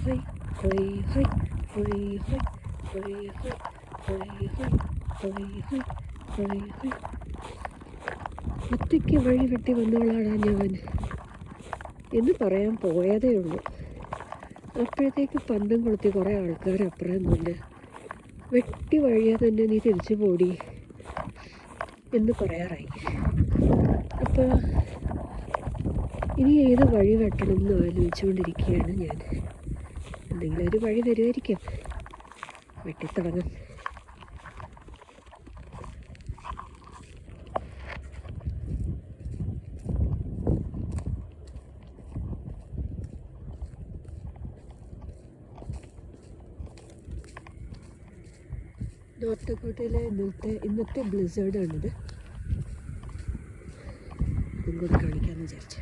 ഹൊയ് ഹൊയ് ഹൊയ് ഹൊയ് ഹൊയ് ഹൊയ് ഹൊയ് ഹൊയ് ഹൊയ് ഹൊയ് ഹൊയ്. ഒറ്റയ്ക്ക് വഴി വെട്ടി വന്നവളാണ് ഞാൻ എന്ന് പറയാൻ പോയതേ ഉള്ളൂ. അപ്പോഴത്തേക്ക് പന്തം കൊളുത്തി കുറേ ആൾക്കാർ അപ്പുറം നിന്ന് വെട്ടി വഴിയാ തന്നെ നീ തിരിച്ചു പോടി എന്ന് പറയാറായി. അപ്പോൾ ഇനി ഏത് വഴി വെട്ടണം എന്ന് ആലോചിച്ചുകൊണ്ടിരിക്കുകയാണ് ഞാൻ. എന്തെങ്കിലും ഒരു വഴി തരുമായിരിക്കും, വെട്ടിത്തുടങ്ങാം. നോർത്ത് ഡക്കോട്ടയിലെ ഇന്നത്തെ ബ്ലിസേർഡാണിത്. ഇങ്ങോട്ട് കാണിക്കാമെന്ന് വിചാരിച്ചു.